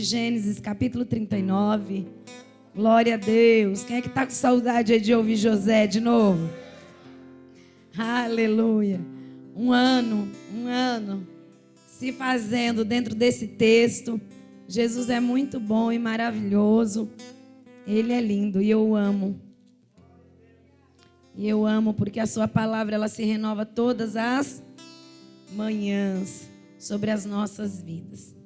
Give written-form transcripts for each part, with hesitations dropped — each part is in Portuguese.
Gênesis capítulo 39. Glória a Deus. Quem é que está com saudade aí de ouvir José de novo? Aleluia. Um ano se fazendo dentro desse texto. Jesus é muito bom e maravilhoso. Ele é lindo e eu o amo. E eu amo porque a sua palavra ela se renova todas as manhãs sobre as nossas vidas.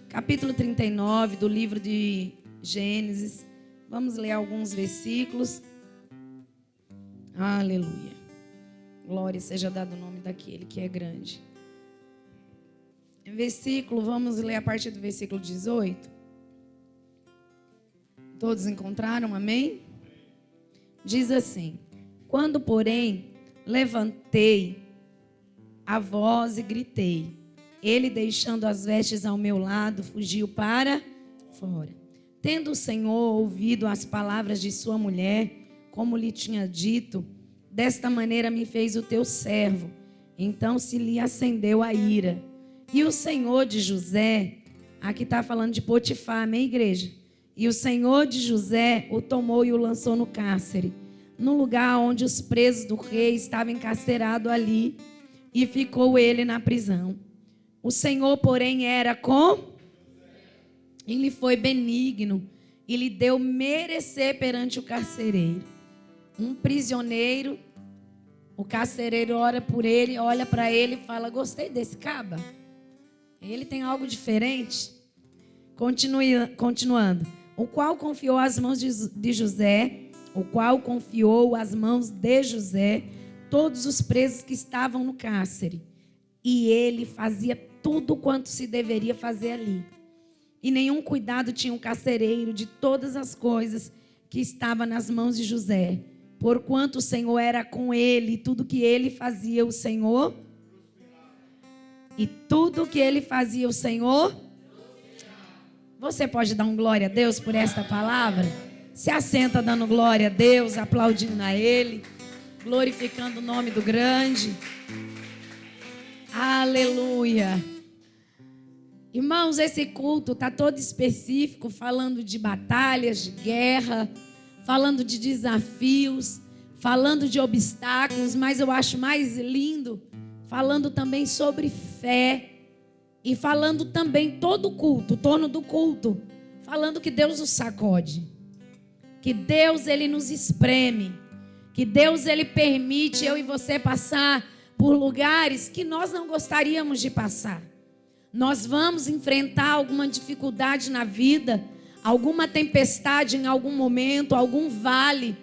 Capítulo 39 do livro de Gênesis. Vamos ler alguns versículos. Aleluia. Glória seja dado o nome daquele que é grande. Vamos ler a partir do versículo 18. Todos encontraram? Amém? Diz assim: quando, porém, levantei a voz e gritei, ele, deixando as vestes ao meu lado, fugiu para fora. Tendo o Senhor ouvido as palavras de sua mulher, como lhe tinha dito, desta maneira me fez o teu servo. Então se lhe acendeu a ira. E o Senhor de José, aqui está falando de Potifar, amém, igreja? E o Senhor de José o tomou e o lançou no cárcere, no lugar onde os presos do rei estavam encarcerados ali, e ficou ele na prisão. O Senhor, porém, era com e lhe foi benigno e lhe deu merecer perante o carcereiro. Um prisioneiro, o carcereiro olha para ele e fala: gostei desse caba. Ele tem algo diferente. Continuando. O qual confiou às mãos de José, todos os presos que estavam no cárcere. E ele fazia tudo quanto se deveria fazer ali. E nenhum cuidado tinha o carcereiro de todas as coisas que estavam nas mãos de José. Porquanto o Senhor era com ele, e tudo que ele fazia, o Senhor. E tudo que ele fazia, o Senhor. Você pode dar um glória a Deus por esta palavra? Se assenta dando glória a Deus, aplaudindo a Ele, glorificando o nome do grande. Aleluia. Irmãos, esse culto está todo específico, falando de batalhas, de guerra, falando de desafios, falando de obstáculos, mas eu acho mais lindo, falando também sobre fé e falando também todo o culto, o torno do culto, falando que Deus nos sacode, que Deus ele nos espreme, que Deus ele permite eu e você passar por lugares que nós não gostaríamos de passar. Nós vamos enfrentar alguma dificuldade na vida, alguma tempestade em algum momento, algum vale,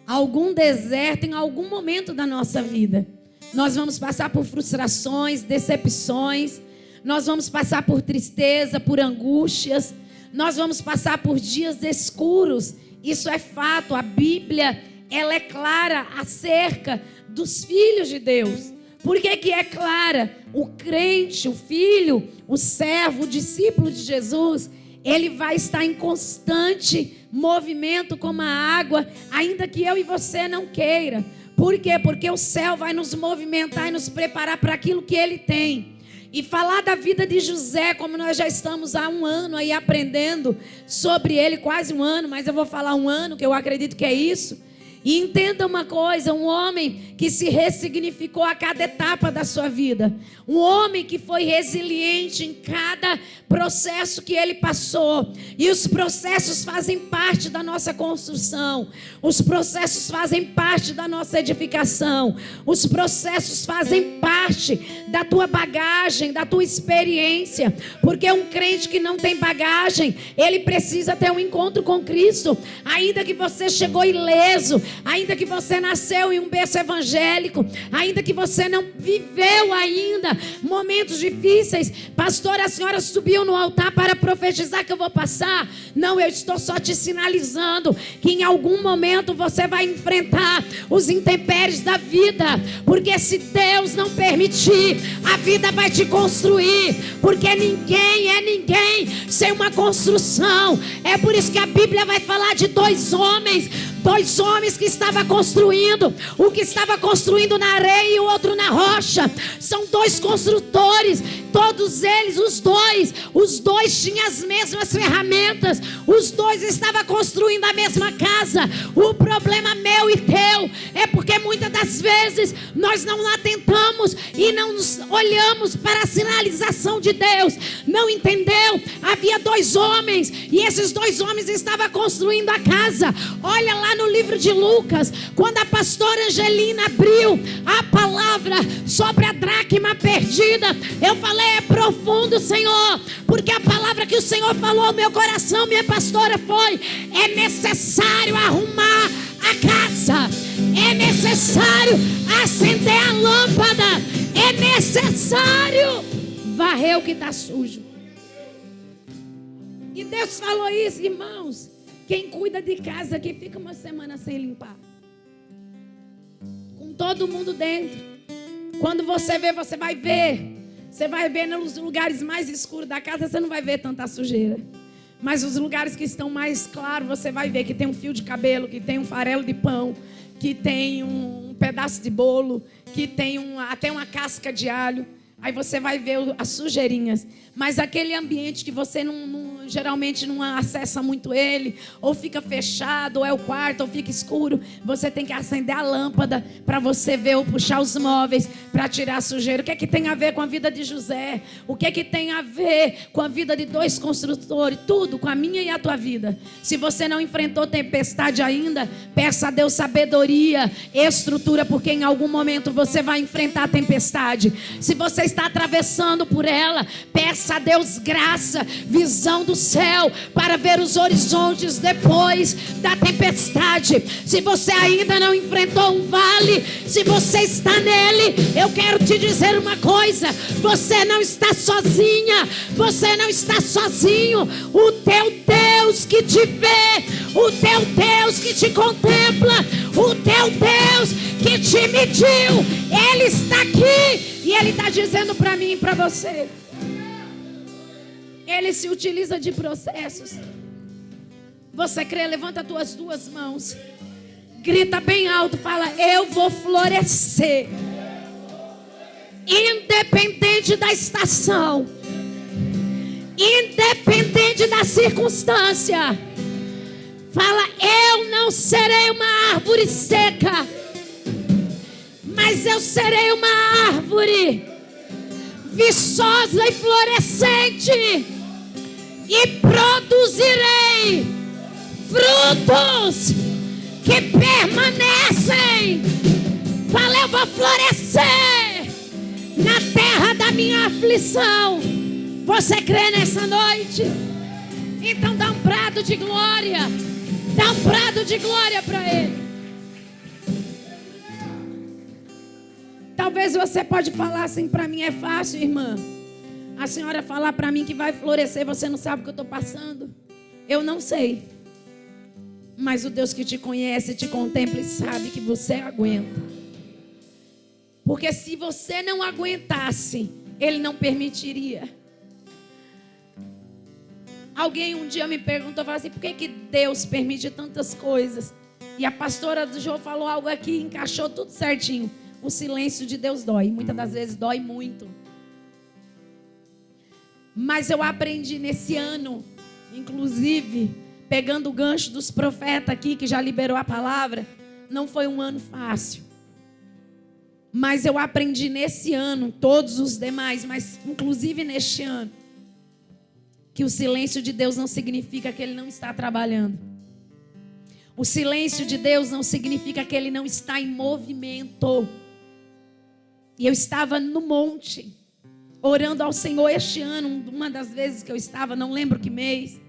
algum deserto em algum momento da nossa vida. Nós vamos passar por frustrações, decepções, nós vamos passar por tristeza, por angústias, nós vamos passar por dias escuros. Isso é fato, a Bíblia, ela é clara acerca dos filhos de Deus. Por que é clara? O crente, o filho, o servo, o discípulo de Jesus, ele vai estar em constante movimento como a água, ainda que eu e você não queira. Por quê? Porque o céu vai nos movimentar e nos preparar para aquilo que ele tem. E falar da vida de José, como nós já estamos há um ano aí aprendendo sobre ele, quase um ano, mas eu vou falar um ano, que eu acredito que é isso. E entenda uma coisa, um homem que se ressignificou a cada etapa da sua vida. Um homem que foi resiliente em cada processo que ele passou. E os processos fazem parte da nossa construção. Os processos fazem parte da nossa edificação. Os processos fazem parte da tua bagagem, da tua experiência. Porque um crente que não tem bagagem, ele precisa ter um encontro com Cristo. Ainda que você chegou ileso, ainda que você nasceu em um berço evangélico, ainda que você não viveu ainda momentos difíceis, pastor, a senhora subiu no altar para profetizar que eu vou passar. Não, eu estou só te sinalizando que em algum momento você vai enfrentar os intempéries da vida, porque se Deus não permitir, a vida vai te construir, porque ninguém é ninguém sem uma construção. É por isso que a Bíblia vai falar de dois homens Dois homens que estavam construindo, um que estava construindo na areia e o outro na rocha. São dois construtores, todos eles, os dois tinham as mesmas ferramentas, os dois estavam construindo a mesma casa. O problema meu e teu é porque muitas das vezes nós não atentamos e não nos olhamos para a sinalização de Deus. Não entendeu? Havia dois homens e esses dois homens estavam construindo a casa. Olha lá no livro de Lucas, quando a pastora Angelina abriu a palavra sobre a dracma perdida, eu falei: é profundo, Senhor, porque a palavra que o Senhor falou ao meu coração, minha pastora, foi: é necessário arrumar a casa, é necessário acender a lâmpada, é necessário varrer o que está sujo. E Deus falou isso, irmãos. Quem cuida de casa aqui fica uma semana sem limpar, com todo mundo dentro. Quando você vê, você vai ver. Você vai ver nos lugares mais escuros da casa, você não vai ver tanta sujeira. Mas os lugares que estão mais claros, você vai ver que tem um fio de cabelo, que tem um farelo de pão, que tem um pedaço de bolo, que tem até uma casca de alho. Aí você vai ver as sujeirinhas. Mas aquele ambiente que você geralmente não acessa muito ele, ou fica fechado, ou é o quarto, ou fica escuro, você tem que acender a lâmpada para você ver, ou puxar os móveis para tirar a sujeira. O que é que tem a ver com a vida de José? O que é que tem a ver com a vida de dois construtores? Tudo, com a minha e a tua vida. Se você não enfrentou tempestade ainda, peça a Deus sabedoria, estrutura, porque em algum momento você vai enfrentar a tempestade. Se você está atravessando por ela, peça a Deus graça, visão do céu, para ver os horizontes depois da tempestade. Se você ainda não enfrentou um vale, se você está nele, eu quero te dizer uma coisa: você não está sozinha, você não está sozinho. O teu Deus que te vê, o teu Deus que te contempla, o teu Deus que te mediu, ele está aqui e ele está dizendo para mim e para você. Ele se utiliza de processos. Você crê? Levanta as tuas duas mãos, grita bem alto, fala: eu vou florescer, independente da estação, independente da circunstância. Fala: eu não serei uma árvore seca, mas eu serei uma árvore viçosa e florescente, e produzirei frutos que permanecem. Fala: eu vou florescer na terra da minha aflição. Você crê nessa noite? Então dá um brado de glória, dá um brado de glória para Ele. Talvez você pode falar assim: para mim é fácil, irmã. A senhora falar para mim que vai florescer, você não sabe o que eu estou passando. Eu não sei. Mas o Deus que te conhece, te contempla e sabe que você aguenta. Porque se você não aguentasse, Ele não permitiria. Alguém um dia me perguntou, falou assim: por que Deus permite tantas coisas? E a pastora do João falou algo aqui, encaixou tudo certinho. O silêncio de Deus dói. Muitas das vezes dói muito. Mas eu aprendi nesse ano, inclusive, pegando o gancho dos profetas aqui, que já liberou a palavra, não foi um ano fácil. Mas eu aprendi nesse ano, todos os demais, mas inclusive neste ano, que o silêncio de Deus não significa que Ele não está trabalhando. O silêncio de Deus não significa que Ele não está em movimento. E eu estava no monte, orando ao Senhor este ano, uma das vezes que eu estava, não lembro que mês.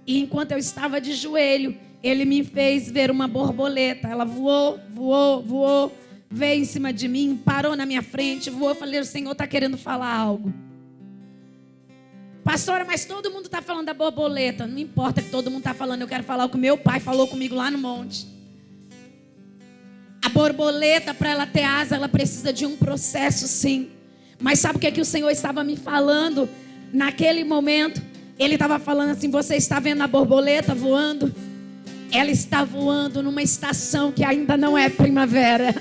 E enquanto eu estava de joelho, Ele me fez ver uma borboleta. Ela voou, veio em cima de mim, parou na minha frente, voou. Eu falei: o Senhor está querendo falar algo. Pastora, mas todo mundo está falando da borboleta. Não importa que todo mundo está falando, eu quero falar o que meu pai falou comigo lá no monte. A borboleta, para ela ter asa, ela precisa de um processo, sim. Mas sabe o que o Senhor estava me falando naquele momento? Ele estava falando assim: você está vendo a borboleta voando? ela está voando numa estação que ainda não é primavera.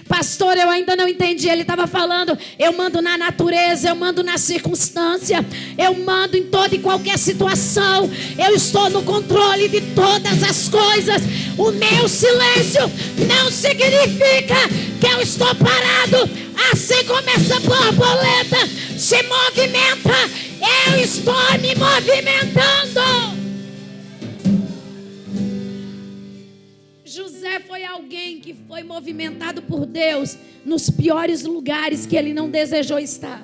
Pastor, eu ainda não entendi. Ele estava falando, eu mando na natureza, eu mando na circunstância, eu mando em toda e qualquer situação. Eu estou no controle de todas as coisas. O meu silêncio não significa que eu estou parado. Assim como essa borboleta se movimenta, eu estou me movimentando. José foi alguém que foi movimentado por Deus nos piores lugares que ele não desejou estar.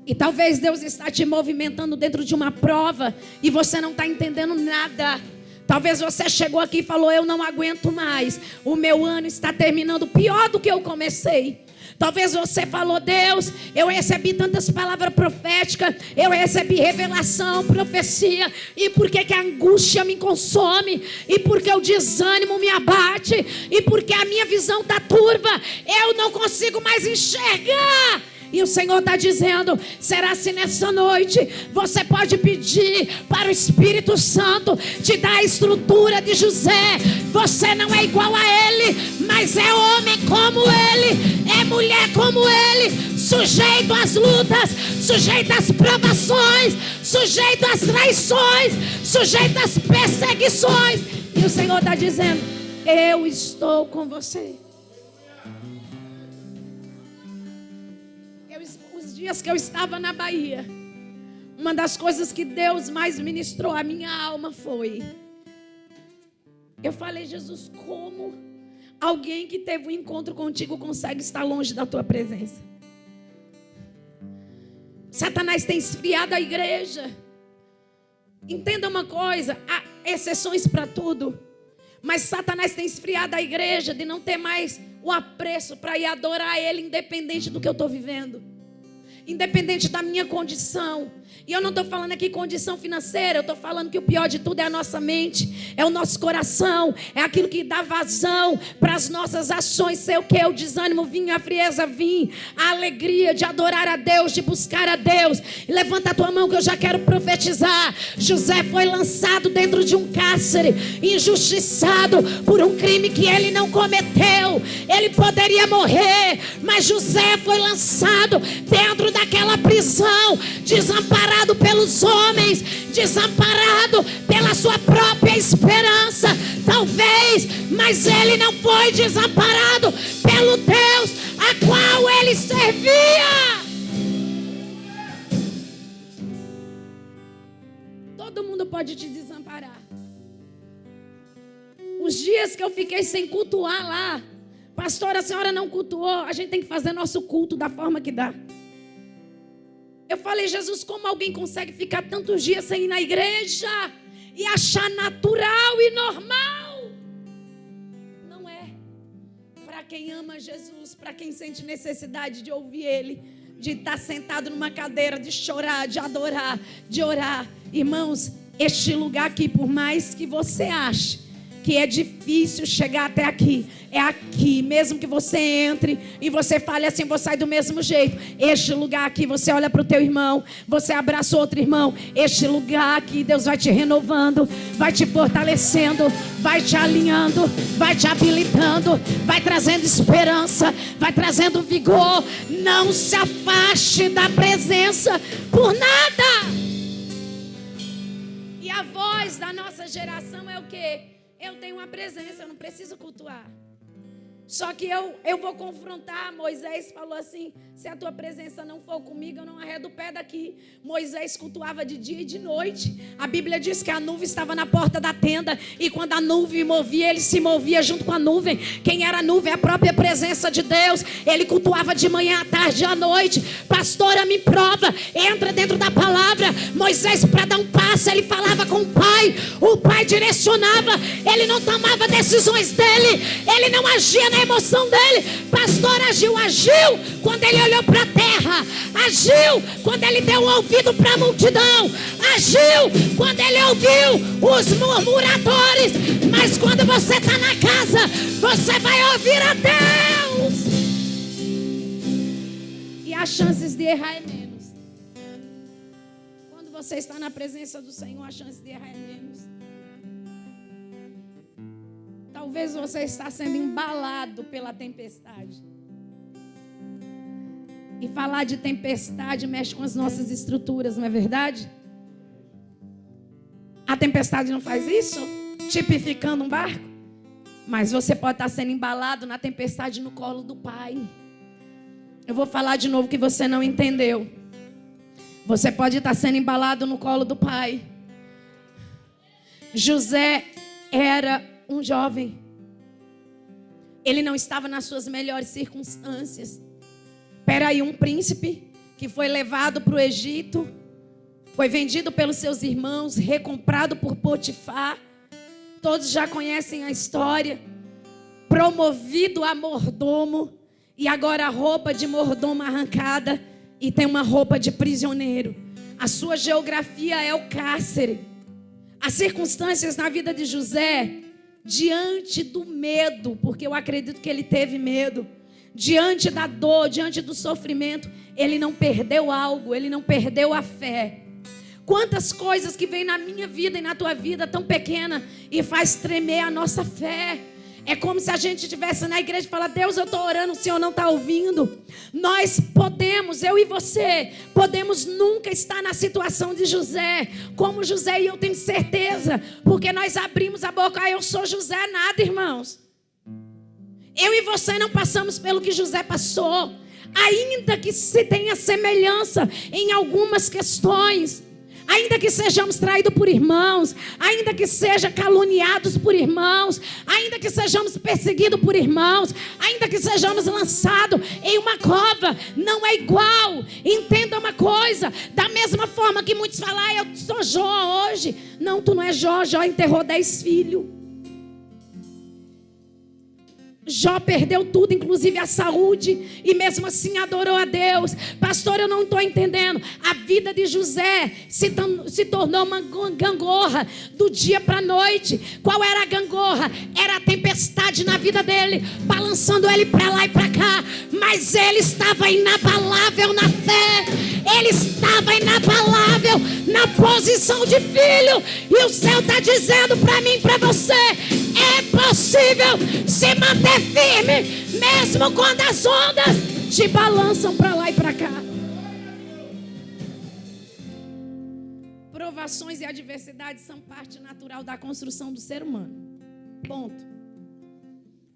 E talvez Deus está te movimentando dentro de uma prova e você não está entendendo nada. Talvez você chegou aqui e falou, eu não aguento mais. O meu ano está terminando pior do que eu comecei. Talvez você falou, Deus, eu recebi tantas palavras proféticas, eu recebi revelação, profecia, e por que a angústia me consome? E por que o desânimo me abate? E por que a minha visão está turva? Eu não consigo mais enxergar. E o Senhor está dizendo, será se nessa noite você pode pedir para o Espírito Santo te dar a estrutura de José. Você não é igual a ele, mas é homem como ele, é mulher como ele, sujeito às lutas, sujeito às provações, sujeito às traições, sujeito às perseguições. E o Senhor está dizendo, eu estou com você. Dias que eu estava na Bahia, uma das coisas que Deus mais ministrou à minha alma foi, eu falei, Jesus, como alguém que teve um encontro contigo consegue estar longe da tua presença? Satanás tem esfriado a igreja. Entenda uma coisa, há exceções para tudo, mas Satanás tem esfriado a igreja de não ter mais o apreço para ir adorar ele, independente do que eu estou vivendo, independente da minha condição. E eu não estou falando aqui condição financeira, eu estou falando que o pior de tudo é a nossa mente, é o nosso coração, é aquilo que dá vazão para as nossas ações ser o que? O desânimo vir, a frieza vir, a alegria de adorar a Deus, de buscar a Deus. Levanta a tua mão que eu já quero profetizar. José foi lançado dentro de um cárcere, injustiçado por um crime que ele não cometeu. Ele poderia morrer, mas José foi lançado dentro daquela prisão, desamparado pelos homens, desamparado pela sua própria esperança, talvez, mas ele não foi desamparado pelo Deus a qual ele servia. Todo mundo pode te desamparar. Os dias que eu fiquei sem cultuar lá, pastora, a senhora não cultuou, a gente tem que fazer nosso culto da forma que dá. Eu falei, Jesus, como alguém consegue ficar tantos dias sem ir na igreja e achar natural e normal? Não é. Para quem ama Jesus, para quem sente necessidade de ouvir Ele, de estar sentado numa cadeira, de chorar, de adorar, de orar. Irmãos, este lugar aqui, por mais que você ache que é difícil chegar até aqui, é aqui, mesmo que você entre e você fale assim, vou sair do mesmo jeito. Este lugar aqui, você olha para o teu irmão, você abraça outro irmão. Este lugar aqui, Deus vai te renovando, vai te fortalecendo, vai te alinhando, vai te habilitando, vai trazendo esperança, vai trazendo vigor. Não se afaste da presença por nada. E a voz da nossa geração é o quê? Eu tenho uma presença, eu não preciso cultuar. Só que eu vou confrontar. Moisés falou assim, se a tua presença não for comigo, eu não arredo o pé daqui. Moisés cultuava de dia e de noite. A Bíblia diz que a nuvem estava na porta da tenda, e quando a nuvem movia, ele se movia junto com a nuvem. Quem era a nuvem? A própria presença de Deus. Ele cultuava de manhã, à tarde e à noite. Pastora, me prova, entra dentro da palavra. Moisés, para dar um passo, ele falava com o pai direcionava, ele não tomava decisões dele, ele não agia na emoção dele. Pastor, agiu quando ele olhou para a terra, agiu quando ele deu ouvido para a multidão, agiu quando ele ouviu os murmuradores. Mas quando você está na casa, você vai ouvir a Deus, e as chances de errar é menos. Quando você está na presença do Senhor, a chance de errar é menos. Talvez você está sendo embalado pela tempestade. E falar de tempestade mexe com as nossas estruturas, não é verdade? A tempestade não faz isso? Tipificando um barco? Mas você pode estar sendo embalado na tempestade no colo do Pai. Eu vou falar de novo que você não entendeu. Você pode estar sendo embalado no colo do Pai. José era um jovem. Ele não estava nas suas melhores circunstâncias. Espera aí, um príncipe que foi levado para o Egito, foi vendido pelos seus irmãos, recomprado por Potifar. Todos já conhecem a história. Promovido a mordomo. E agora a roupa de mordomo arrancada. E tem uma roupa de prisioneiro. A sua geografia é o cárcere. As circunstâncias na vida de José, diante do medo, porque eu acredito que ele teve medo, diante da dor, diante do sofrimento, ele não perdeu algo, ele não perdeu a fé. Quantas coisas que vem na minha vida e na tua vida tão pequena e faz tremer a nossa fé. É como se a gente estivesse na igreja e falar: Deus, eu estou orando, o Senhor não está ouvindo. Nós podemos, eu e você, podemos nunca estar na situação de José, como José, e eu tenho certeza, porque nós abrimos a boca: eu sou José, nada, irmãos. Eu e você não passamos pelo que José passou, ainda que se tenha semelhança em algumas questões. Ainda que sejamos traídos por irmãos, ainda que sejam caluniados por irmãos, ainda que sejamos perseguidos por irmãos, ainda que sejamos lançados em uma cova, não é igual. Entenda uma coisa: da mesma forma que muitos falam: eu sou Jó hoje. Não, tu não é Jó. Jó enterrou 10 filhos. Jó perdeu tudo, inclusive a saúde, e mesmo assim adorou a Deus. Pastor, eu não estou entendendo. A vida de José se tornou uma gangorra do dia para a noite. Qual era a gangorra? Era a tempestade na vida dele, balançando ele para lá e para cá. Mas ele estava inabalável na fé. Ele estava inabalável na posição de filho. E o céu está dizendo para mim e para você: é possível se manter firme, mesmo quando as ondas te balançam para lá e para cá. Provações e adversidades são parte natural da construção do ser humano. Ponto.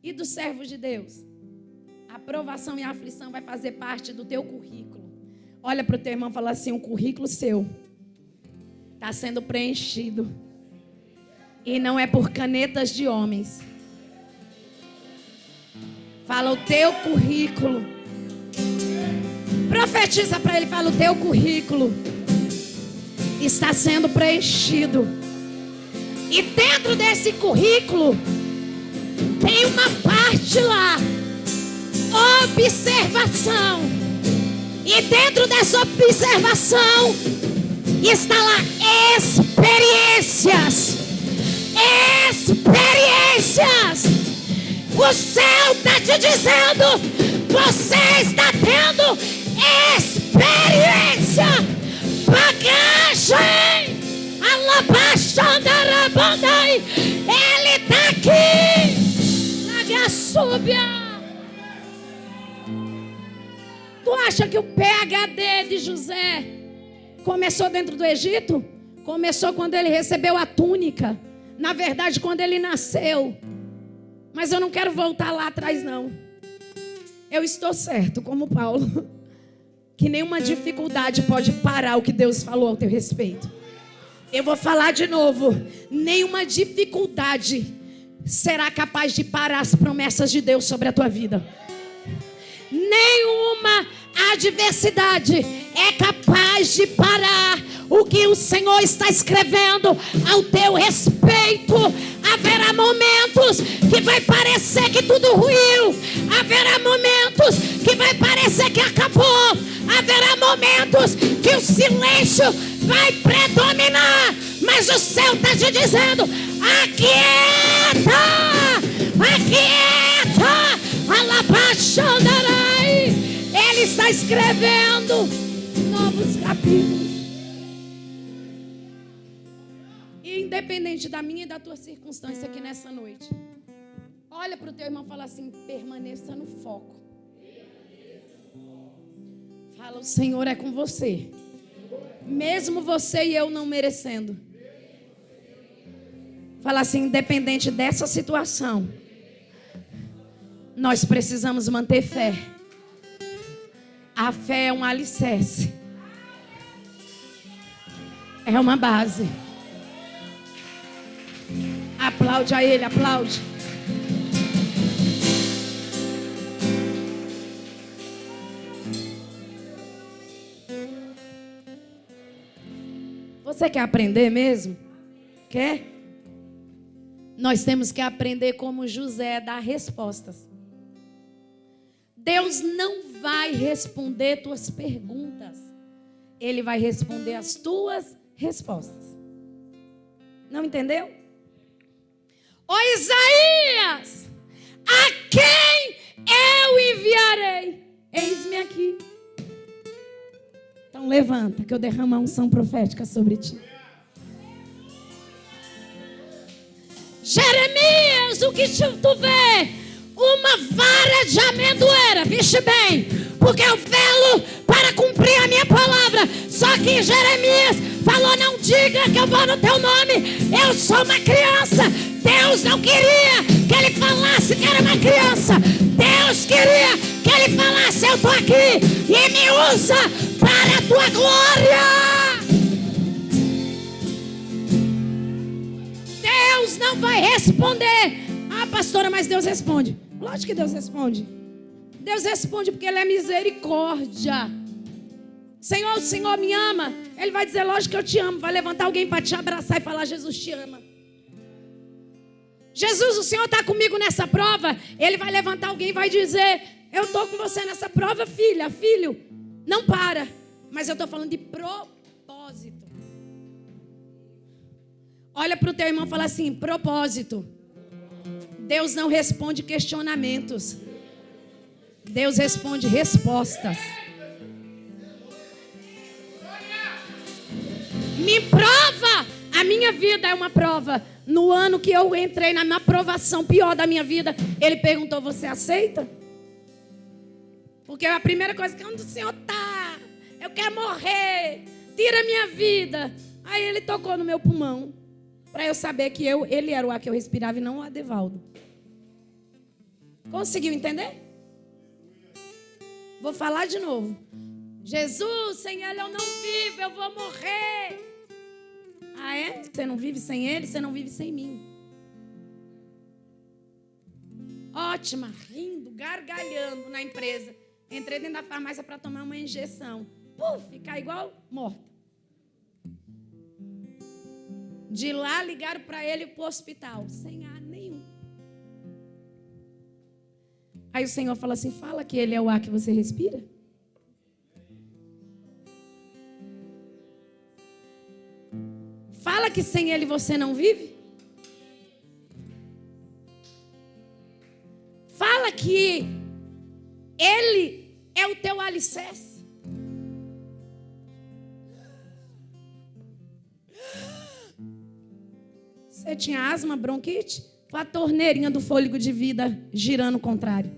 E dos servos de Deus? A provação e a aflição vai fazer parte do teu currículo. Olha para o teu irmão e fala assim: o currículo seu está sendo preenchido. E não é por canetas de homens. Fala: o teu currículo. Profetiza para ele, fala: o teu currículo está sendo preenchido. E dentro desse currículo tem uma parte lá: observação. E dentro dessa observação está lá experiências. Experiências. O céu está te dizendo: você está tendo experiência, bagagem. Alabaxandarabandai. Ele está aqui. Lagasúbia. Tu acha que o PhD de José começou dentro do Egito? Começou quando ele recebeu a túnica. Na verdade, quando ele nasceu. Mas eu não quero voltar lá atrás, não. Eu estou certo, como Paulo, que nenhuma dificuldade pode parar o que Deus falou ao teu respeito. Eu vou falar de novo: nenhuma dificuldade será capaz de parar as promessas de Deus sobre a tua vida. Nenhuma adversidade é capaz de parar o que o Senhor está escrevendo ao teu respeito. Haverá momentos que vai parecer que tudo ruiu. Haverá momentos que vai parecer que acabou. Haverá momentos que o silêncio vai predominar. Mas o céu está te dizendo: aquieta, aquieta. Alabaxandarai. Ele está escrevendo novos capítulos. E independente da minha e da tua circunstância aqui nessa noite, Olha para o teu irmão e fala assim: permaneça no foco. Fala: o Senhor é com você. Mesmo você e eu não merecendo. Fala assim: independente dessa situação, nós precisamos manter fé. A fé é um alicerce. É uma base. Aplaude a ele, aplaude. Você quer aprender mesmo? Quer? Nós temos que aprender como José a dar respostas. Deus não vai responder tuas perguntas. Ele vai responder as tuas respostas. Não entendeu? Ó Isaías, a quem eu enviarei? Eis-me aqui. Então levanta, que eu derramo a unção profética sobre ti. Jeremias, o que tu vê? Uma vara de amendoeira, vixe bem, porque eu velo para cumprir a minha palavra. Só que Jeremias falou: não diga que eu vou no teu nome, eu sou uma criança. Deus não queria que ele falasse que era uma criança. Deus queria que ele falasse: eu estou aqui e me usa para a tua glória. Deus não vai responder. Ah, pastora, mas Deus responde. Lógico que Deus responde. Deus responde porque Ele é misericórdia. Senhor, o Senhor me ama. Ele vai dizer: lógico que eu te amo. Vai levantar alguém para te abraçar e falar: Jesus te ama. Jesus, o Senhor está comigo nessa prova. Ele vai levantar alguém e vai dizer: eu estou com você nessa prova, filha, filho. Não para. Mas eu estou falando de propósito. Olha para o teu irmão e fala assim: propósito. Deus não responde questionamentos. Deus responde respostas. Me prova. A minha vida é uma prova. No ano que eu entrei na minha provação pior da minha vida, Ele perguntou: você aceita? Porque a primeira coisa que: onde o Senhor está? Eu quero morrer. Tira a minha vida. Aí Ele tocou no meu pulmão, para eu saber que Ele era o ar que eu respirava e não o Adevaldo. Conseguiu entender? Vou falar de novo. Jesus, sem Ele eu não vivo, eu vou morrer. Ah, é? Você não vive sem Ele, você não vive sem mim. Ótima, rindo, gargalhando na empresa. Entrei dentro da farmácia para tomar uma injeção. Ficar igual morta. De lá ligaram para ele para o hospital, sem ar nenhum. Aí o Senhor fala assim: fala que Ele é o ar que você respira. Fala que sem Ele você não vive. Fala que Ele é o teu alicerce. Você tinha asma, bronquite? Foi a torneirinha do fôlego de vida girando o contrário.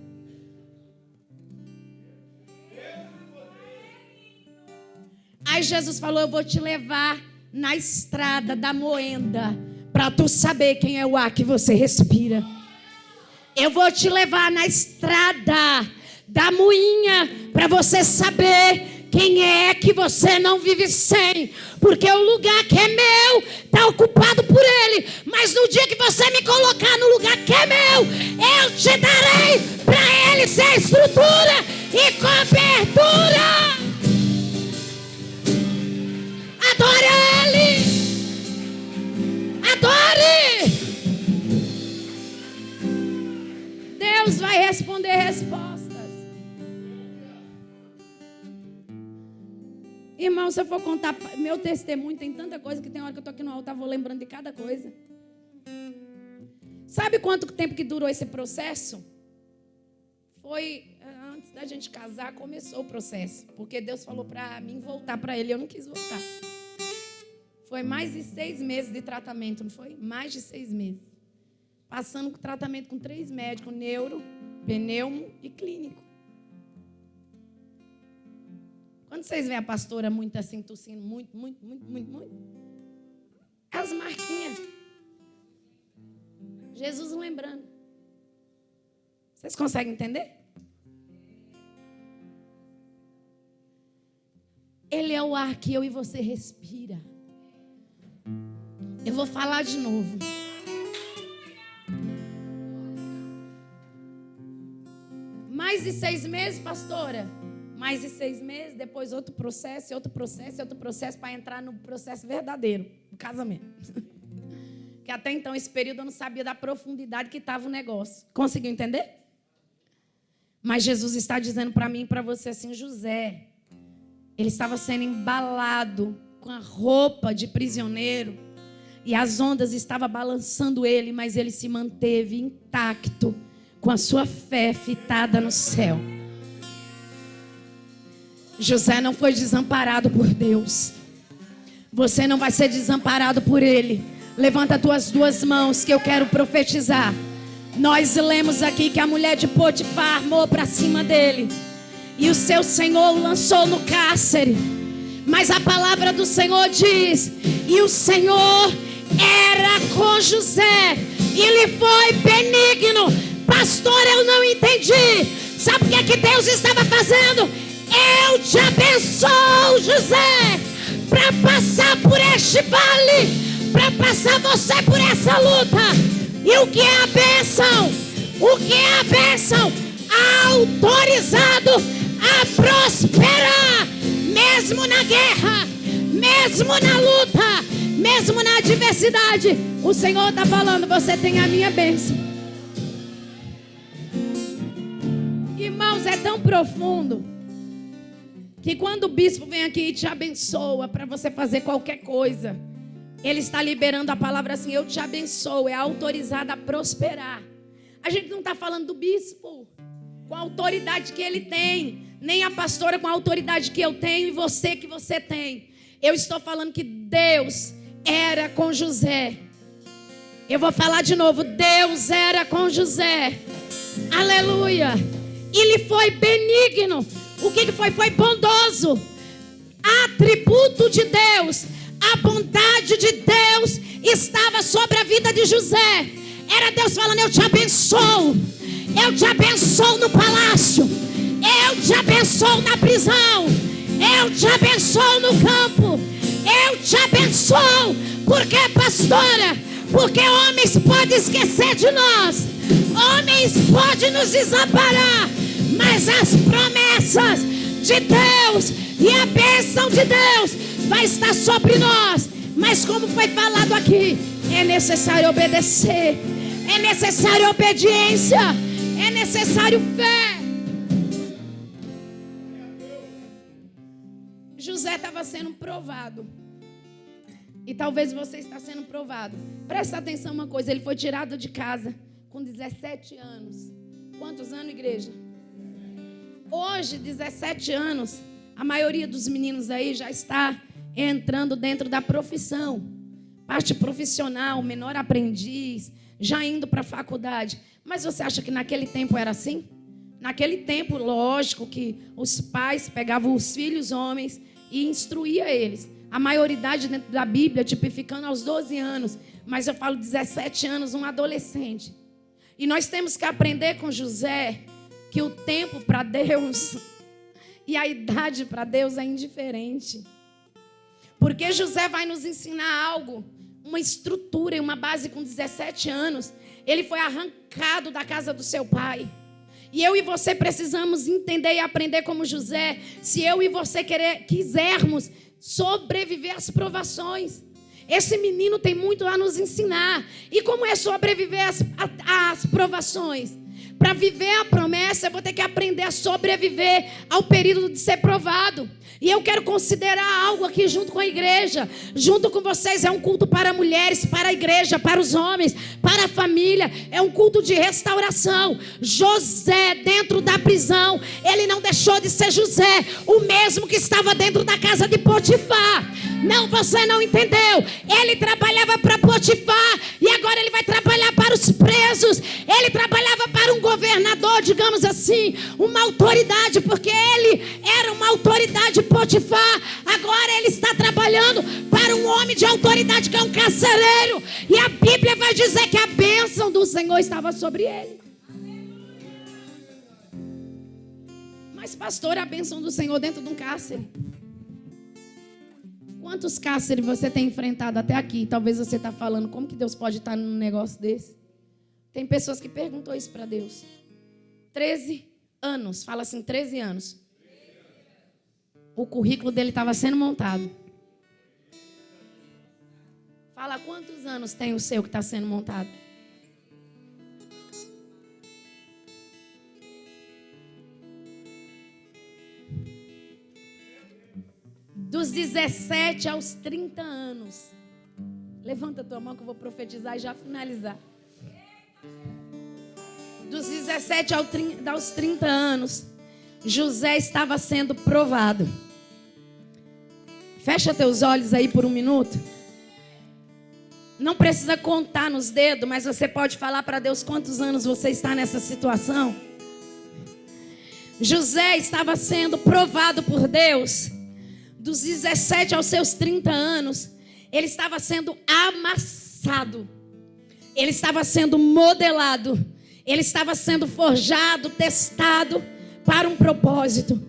Aí Jesus falou: eu vou te levar na estrada da moenda, para tu saber quem é o ar que você respira. Eu vou te levar na estrada da moinha, para você saber quem é que você não vive sem. Porque o lugar que é meu está ocupado por Ele. Mas no dia que você me colocar no lugar que é meu, eu te darei para Ele ser estrutura e cobertura. Adore Ele. Adore. Deus vai responder respostas. Irmão, se eu for contar meu testemunho, tem tanta coisa que tem hora que eu estou aqui no altar, vou lembrando de cada coisa. Sabe quanto tempo que durou esse processo? Foi antes da gente casar, começou o processo. Porque Deus falou para mim voltar para Ele, eu não quis voltar. Foi mais de 6 meses de tratamento, não foi? Mais de 6 meses. passando tratamento com 3 médicos, neuro, pneumo e clínico. Quando vocês veem a pastora muito assim, tossindo, muito, as marquinhas. Jesus lembrando. Vocês conseguem entender? Ele é o ar que eu e você respira. Eu vou falar de novo. Mais de 6 meses, pastora? Mais de 6 meses, depois outro processo, para entrar no processo verdadeiro, do casamento. Que até então, esse período, eu não sabia da profundidade que estava o negócio. Conseguiu entender? Mas Jesus está dizendo para mim e para você assim, José, ele estava sendo embalado com a roupa de prisioneiro e as ondas estavam balançando ele, mas ele se manteve intacto com a sua fé fitada no céu. José não foi desamparado por Deus. Você não vai ser desamparado por Ele. Levanta as tuas 2 mãos que eu quero profetizar. Nós lemos aqui que a mulher de Potifar armou para cima dele e o seu Senhor o lançou no cárcere. Mas a palavra do Senhor diz: e o Senhor era com José e lhe foi benigno. Pastor, eu não entendi. Sabe o que é que Deus estava fazendo? Eu te abençoo, José, para passar por este vale, para passar você por essa luta. E o que é a bênção? O que é a bênção? Autorizado a prosperar, mesmo na guerra, mesmo na luta, mesmo na adversidade. O Senhor está falando, você tem a minha bênção. Irmãos, é tão profundo que quando o bispo vem aqui e te abençoa para você fazer qualquer coisa, ele está liberando a palavra assim: eu te abençoo, é autorizado a prosperar. A gente não está falando do bispo com a autoridade que ele tem, nem a pastora com a autoridade que eu tenho e você que você tem. Eu estou falando que Deus era com José. Eu vou falar de novo: Deus era com José. Aleluia. E lhe foi benigno. O que foi? Foi bondoso. Atributo de Deus, a bondade de Deus estava sobre a vida de José. Era Deus falando: eu te abençoo. Eu te abençoo no palácio. Eu te abençoo na prisão. Eu te abençoo no campo. Eu te abençoo. Por quê, pastora? Porque homens podem esquecer de nós. Homens podem nos desamparar. Mas as promessas de Deus e a bênção de Deus vai estar sobre nós. Mas como foi falado aqui, é necessário obedecer, é necessário obediência, é necessário fé. José estava sendo provado. E talvez você está sendo provado. Presta atenção uma coisa, ele foi tirado de casa com 17 anos. Quantos anos, igreja? Hoje, 17 anos, a maioria dos meninos aí já está entrando dentro da profissão. Parte profissional, menor aprendiz, já indo para a faculdade. Mas você acha que naquele tempo era assim? Naquele tempo, lógico que os pais pegavam os filhos homens e instruíam eles. A maioridade dentro da Bíblia tipificando aos 12 anos. Mas eu falo 17 anos, um adolescente. E nós temos que aprender com José que o tempo para Deus e a idade para Deus é indiferente. Porque José vai nos ensinar algo, uma estrutura e uma base com 17 anos. Ele foi arrancado da casa do seu pai. E eu e você precisamos entender e aprender como José, se eu e você quisermos sobreviver às provações. Esse menino tem muito a nos ensinar. E como é sobreviver às provações? Para viver a promessa, eu vou ter que aprender a sobreviver ao período de ser provado. E eu quero considerar algo aqui junto com a igreja, junto com vocês. É um culto para mulheres, para a igreja, para os homens, para a família. É um culto de restauração. José, dentro da prisão, ele não deixou de ser José, o mesmo que estava dentro da casa de Potifar. Não, você não entendeu. Ele trabalhava para Potifar e agora ele vai trabalhar para os presos. sim uma autoridade, porque ele era uma autoridade Potifar. Agora ele está trabalhando para um homem de autoridade que é um carcereiro. E a Bíblia vai dizer que a bênção do Senhor estava sobre ele. Mas pastor, a bênção do Senhor dentro de um cárcere. Quantos cárceres você tem enfrentado até aqui? Talvez você está falando, como que Deus pode estar num negócio desse? Tem pessoas que perguntam isso para Deus. 13 anos, fala assim, 13 anos. O currículo dele estava sendo montado. Fala, quantos anos tem o seu que está sendo montado? Dos 17 aos 30 anos. Levanta a tua mão que eu vou profetizar e já finalizar. Dos 17 aos 30 anos, José estava sendo provado. Fecha teus olhos aí por um minuto. Não precisa contar nos dedos, mas você pode falar para Deus quantos anos você está nessa situação. José estava sendo provado por Deus. Dos 17 aos seus 30 anos, ele estava sendo amassado. Ele estava sendo modelado. Ele estava sendo forjado, testado para um propósito.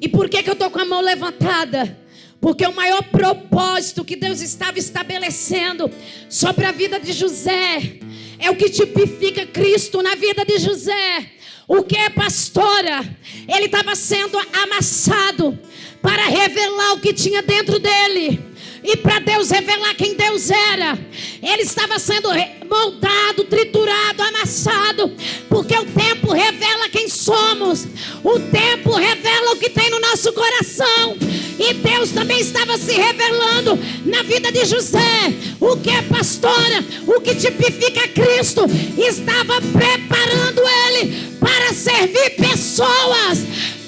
E por que eu estou com a mão levantada? Porque o maior propósito que Deus estava estabelecendo sobre a vida de José é o que tipifica Cristo na vida de José. O que é pastora? Ele estava sendo amassado para revelar o que tinha dentro dele. E para Deus revelar quem Deus era, ele estava sendo moldado, triturado, amassado. Porque o tempo revela quem somos. O tempo revela o que tem no nosso coração. E Deus também estava se revelando na vida de José. O que é pastora? O que tipifica Cristo? Estava preparando ele para servir pessoas,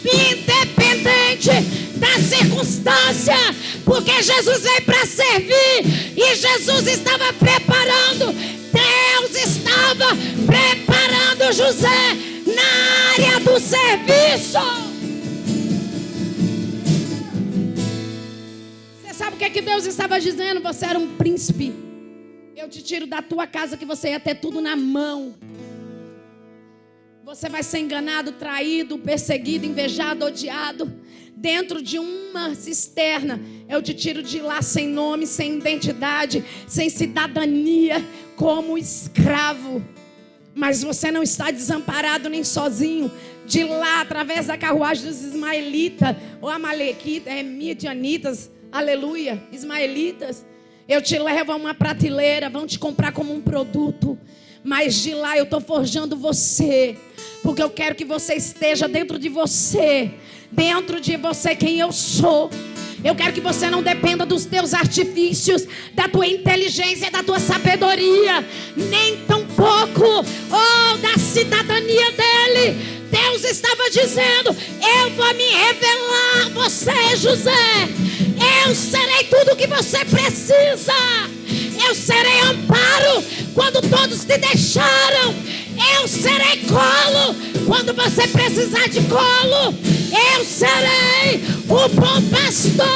independente da circunstância, porque Jesus veio para servir e Jesus estava preparando. Deus estava preparando José na área do serviço. Você sabe o que Deus estava dizendo? Você era um príncipe. Eu te tiro da tua casa que você ia ter tudo na mão. Você vai ser enganado, traído, perseguido, invejado, odiado. Dentro de uma cisterna, eu te tiro de lá sem nome, sem identidade, sem cidadania, como escravo. Mas você não está desamparado nem sozinho. De lá, através da carruagem dos ismaelitas, ou amalequitas, midianitas, aleluia, ismaelitas, eu te levo a uma prateleira, vão te comprar como um produto. Mas de lá eu estou forjando você, porque eu quero que você esteja dentro de você quem eu sou. Eu quero que você não dependa dos teus artifícios, da tua inteligência, da tua sabedoria, nem tampouco da cidadania dele. Deus estava dizendo: eu vou me revelar a você, José. Eu serei tudo o que você precisa. Eu serei amparo quando todos te deixaram. Eu serei colo quando você precisar de colo. Eu serei o bom pastor.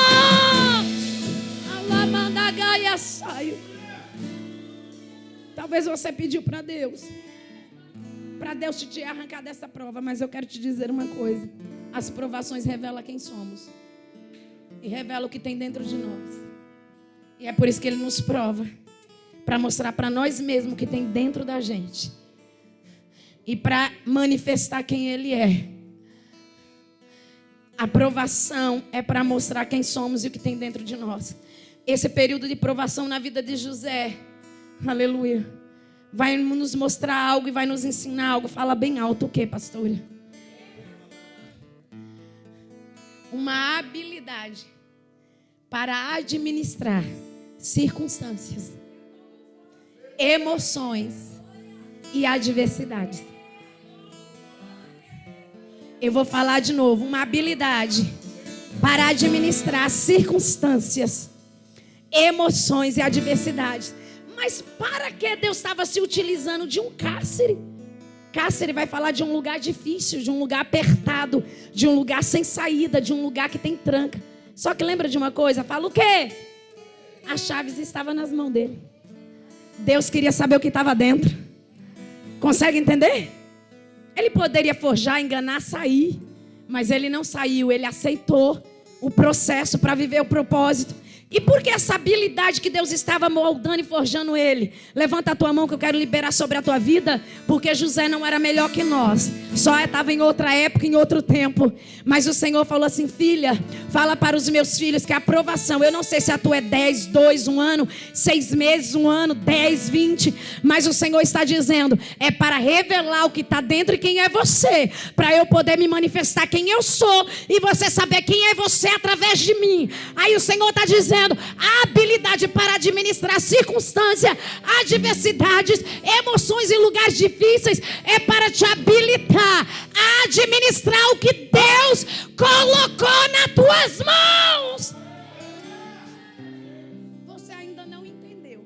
Alamandagaia saio. Talvez você pediu para Deus te arrancar dessa prova, mas eu quero te dizer uma coisa: as provações revelam quem somos e revelam o que tem dentro de nós. E é por isso que Ele nos prova, para mostrar para nós mesmos o que tem dentro da gente e para manifestar quem Ele é. A provação é para mostrar quem somos e o que tem dentro de nós. Esse período de provação na vida de José, aleluia, vai nos mostrar algo e vai nos ensinar algo. Fala bem alto o que, pastora? Uma habilidade para administrar circunstâncias, emoções e adversidades. Eu vou falar de novo. Uma habilidade para administrar circunstâncias, emoções e adversidades. Mas para que Deus estava se utilizando de um cárcere? Cássio vai falar de um lugar difícil, de um lugar apertado, de um lugar sem saída, de um lugar que tem tranca. Só que lembra de uma coisa? Fala o quê? As chaves estavam nas mãos dele. Deus queria saber o que estava dentro. Consegue entender? Ele poderia forjar, enganar, sair. Mas ele não saiu, ele aceitou o processo para viver o propósito. E por que essa habilidade que Deus estava moldando e forjando ele? Levanta a tua mão que eu quero liberar sobre a tua vida. Porque José não era melhor que nós. Só estava em outra época, em outro tempo. Mas o Senhor falou assim: filha, fala para os meus filhos que a aprovação, eu não sei se a tua é 10, 2, 1 ano, 6 meses, 1 ano, 10, 20. Mas o Senhor está dizendo, é para revelar o que está dentro e quem é você. Para eu poder me manifestar quem eu sou. E você saber quem é você através de mim. Aí o Senhor está dizendo, a habilidade para administrar circunstâncias, adversidades, emoções em lugares difíceis é para te habilitar a administrar o que Deus colocou nas tuas mãos. Você ainda não entendeu.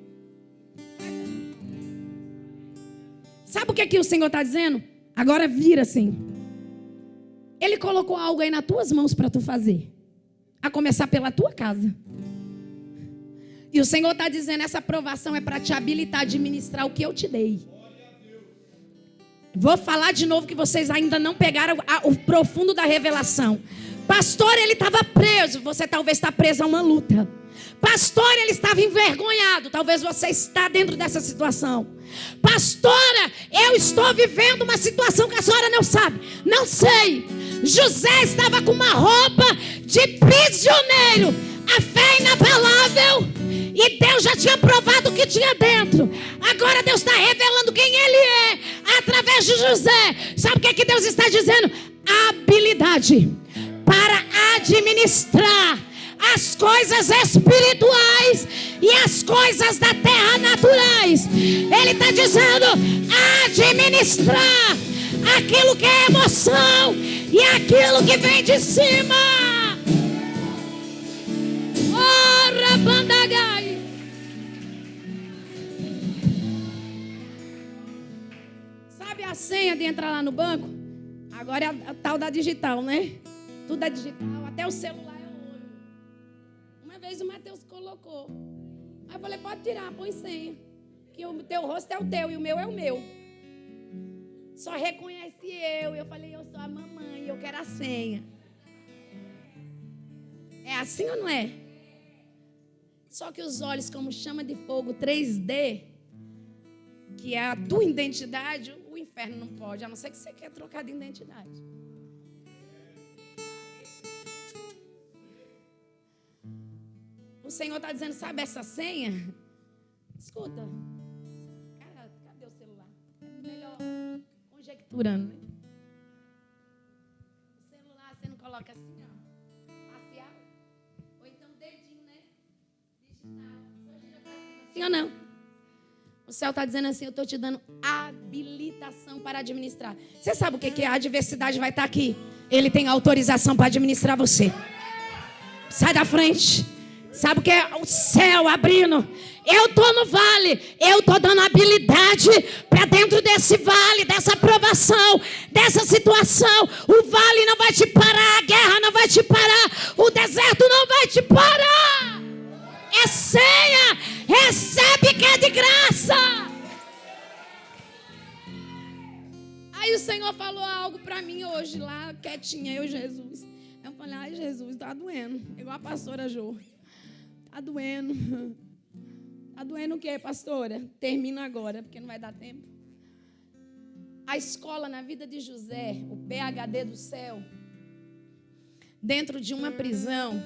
Sabe o que aqui o Senhor está dizendo? Agora vira assim. Ele colocou algo aí nas tuas mãos para tu fazer. A começar pela tua casa. E o Senhor está dizendo, essa aprovação é para te habilitar a administrar o que eu te dei. Vou falar de novo que vocês ainda não pegaram o profundo da revelação. Pastor, ele estava preso. Você talvez está preso a uma luta. Pastor, ele estava envergonhado. Talvez você está dentro dessa situação. Pastora, eu estou vivendo uma situação que a senhora não sabe. Não sei. José estava com uma roupa de prisioneiro. A fé inabalável. E Deus já tinha provado o que tinha dentro. Agora Deus está revelando quem Ele é através de José. Sabe o que é que Deus está dizendo? Habilidade para administrar as coisas espirituais e as coisas da terra naturais. Ele está dizendo administrar aquilo que é emoção e aquilo que vem de cima. Ora, bandagai. Sabe a senha de entrar lá no banco? Agora é a tal da digital, né? Tudo é digital, até o celular é o olho. Uma vez o Mateus colocou. Aí eu falei, pode tirar, põe senha. Que o teu rosto é o teu e o meu é o meu. Só reconhece eu. Eu falei, eu sou a mamãe, eu quero a senha. É assim ou não é? Só que os olhos como chama de fogo 3D, que é a tua identidade, o inferno não pode, a não ser que você quer trocar de identidade. O Senhor está dizendo, sabe essa senha? Escuta. Cara, cadê o celular? É melhor conjecturando, né? O celular você não coloca assim, ó. Facial. Ou então dedinho, né? Sim ou não? O céu está dizendo assim, eu estou te dando habilitação para administrar. Você sabe o que é? A adversidade vai estar aqui. Ele tem autorização para administrar você. Sai da frente. Sabe o que é? O céu abrindo. Eu estou no vale. Eu estou dando habilidade para dentro desse vale, dessa aprovação, dessa situação. O vale não vai te parar. A guerra não vai te parar. O deserto não vai te parar. É senha. Recebe que é de graça. Aí o Senhor falou algo para mim hoje lá, quietinha, eu e Jesus. Eu falei, ai Jesus, tá doendo. Igual a pastora Jô. Tá doendo. Tá doendo o quê, pastora? Termina agora, porque não vai dar tempo. A escola na vida de José, o PhD do céu, dentro de uma prisão.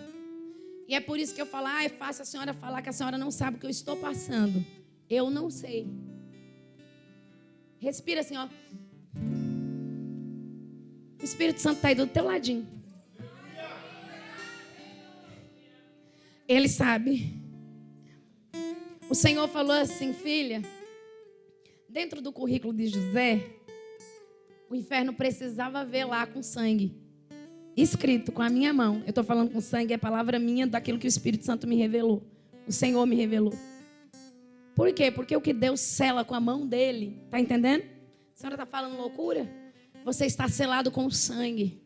E é por isso que eu falo, é fácil a senhora falar que a senhora não sabe o que eu estou passando. Eu não sei. Respira assim, ó. O Espírito Santo está aí do teu ladinho. Ele sabe. O Senhor falou assim, filha, dentro do currículo de José, o inferno precisava ver lá com sangue. Escrito com a minha mão. Eu estou falando com sangue, é palavra minha daquilo que o Espírito Santo me revelou. O Senhor me revelou. Por quê? Porque o que Deus sela com a mão dele, tá entendendo? A senhora está falando loucura? Você está selado com o sangue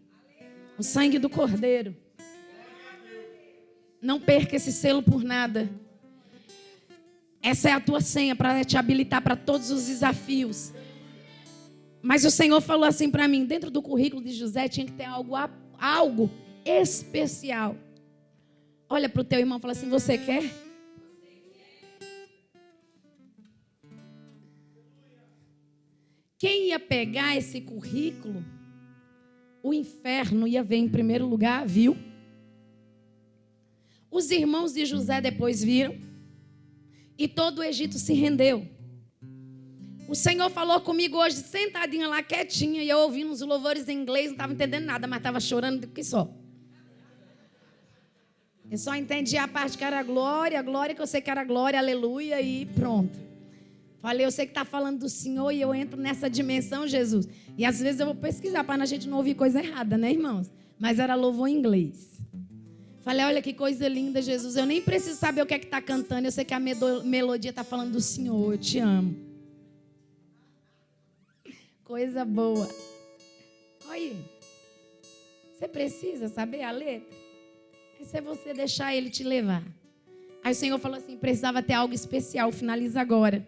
do Cordeiro. Não perca esse selo por nada. Essa é a tua senha para te habilitar para todos os desafios. Mas o Senhor falou assim para mim, dentro do currículo de José tinha que ter algo especial. Olha para o teu irmão e fala assim, você quer? Quem ia pegar esse currículo, o inferno ia ver em primeiro lugar, viu? Os irmãos de José depois viram e todo o Egito se rendeu. O Senhor falou comigo hoje, sentadinha lá, quietinha, e eu ouvindo os louvores em inglês, não estava entendendo nada, mas estava chorando do que só. Eu só entendi a parte que era glória, que eu sei que era glória, aleluia, e pronto. Falei, eu sei que está falando do Senhor e eu entro nessa dimensão, Jesus. E às vezes eu vou pesquisar para a gente não ouvir coisa errada, né, irmãos? Mas era louvor em inglês. Falei, olha que coisa linda, Jesus. Eu nem preciso saber o que é que está cantando. Eu sei que a melodia está falando do Senhor. Eu te amo. Coisa boa. Olha, você precisa saber a letra? Isso é você deixar ele te levar. Aí o Senhor falou assim, precisava ter algo especial. Finaliza agora.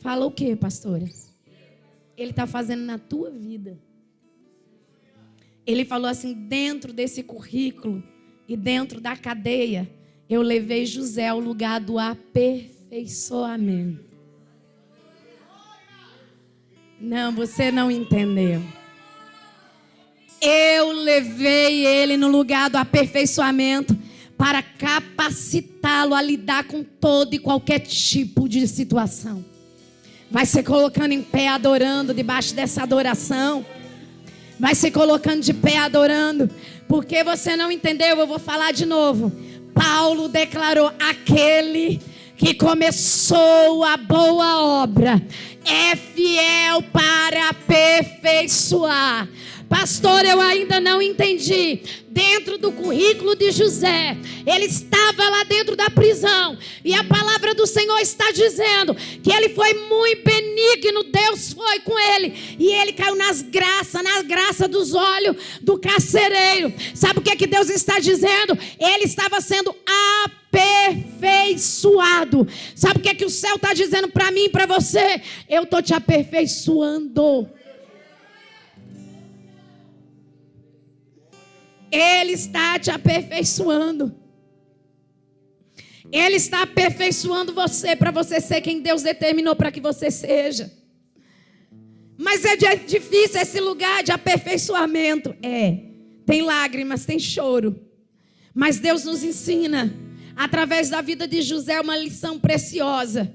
Fala o quê, pastora? Ele está fazendo na tua vida. Ele falou assim, dentro desse currículo e dentro da cadeia, eu levei José ao lugar do aperfeiçoamento. Não, você não entendeu. Eu levei ele no lugar do aperfeiçoamento para capacitá-lo a lidar com todo e qualquer tipo de situação. Vai se colocando em pé adorando debaixo dessa adoração. Vai se colocando de pé adorando. Porque você não entendeu, eu vou falar de novo. Paulo declarou, aquele que começou a boa obra é fiel para aperfeiçoar. Pastor, eu ainda não entendi. Dentro do currículo de José, ele estava lá dentro da prisão. E a palavra do Senhor está dizendo que ele foi muito benigno. Deus foi com ele. E ele caiu na graça dos olhos do carcereiro. Sabe o que é que Deus está dizendo? Ele estava sendo aperfeiçoado. Sabe o que é que o céu está dizendo para mim e para você? Eu estou te aperfeiçoando. Ele está te aperfeiçoando. Ele está aperfeiçoando você para você ser quem Deus determinou para que você seja. Mas é difícil esse lugar de aperfeiçoamento. Tem lágrimas, tem choro. Mas Deus nos ensina, através da vida de José, uma lição preciosa.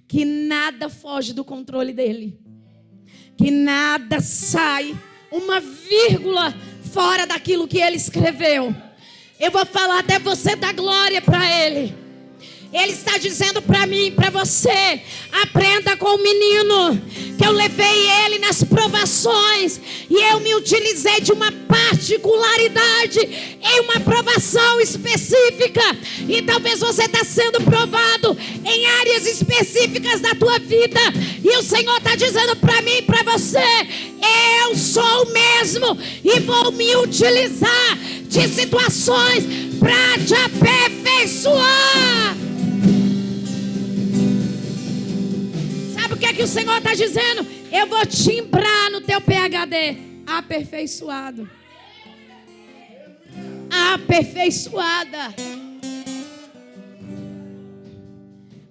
Que nada foge do controle dele. Que nada sai uma vírgula fora daquilo que ele escreveu. Eu vou falar até você dar glória para ele. Ele está dizendo para mim e para você, aprenda com o menino, que eu levei ele nas provações e eu me utilizei de uma particularidade em uma provação específica. E talvez você está sendo provado em áreas específicas da tua vida, e o Senhor está dizendo para mim e para você, eu sou o mesmo e vou me utilizar de situações para te aperfeiçoar. Sabe o que é que o Senhor está dizendo? Eu vou timbrar no teu PhD. Aperfeiçoado. Aperfeiçoada.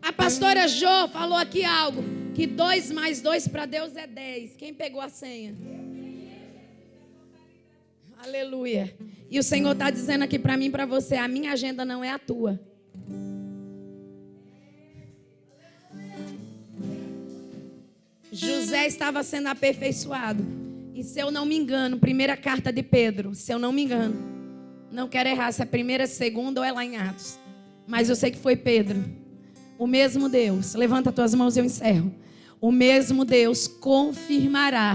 A pastora Jo falou aqui algo, que 2 mais 2 para Deus é 10. Quem pegou a senha? Aleluia. E o Senhor está dizendo aqui para mim e para você, a minha agenda não é a tua. José estava sendo aperfeiçoado. E se eu não me engano, primeira carta de Pedro, se eu não me engano, não quero errar se é primeira, segunda ou é lá em Atos, mas eu sei que foi Pedro. O mesmo Deus, levanta tuas mãos e eu encerro. O mesmo Deus confirmará.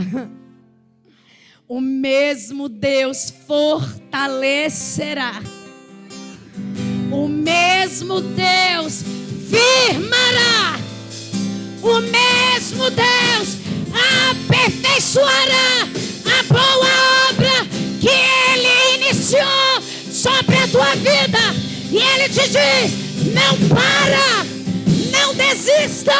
O mesmo Deus fortalecerá. O mesmo Deus firmará. O mesmo Deus aperfeiçoará a boa obra que Ele iniciou sobre a tua vida. E Ele te diz: não para, não desista.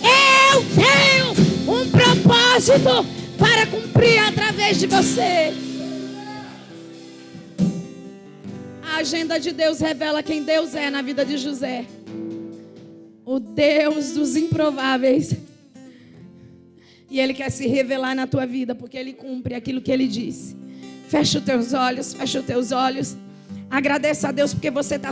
Eu tenho um propósito para cumprir através de você. A agenda de Deus revela quem Deus é na vida de José. O Deus dos improváveis. E Ele quer se revelar na tua vida, porque Ele cumpre aquilo que Ele disse. Fecha os teus olhos, fecha os teus olhos. Agradeça a Deus porque você está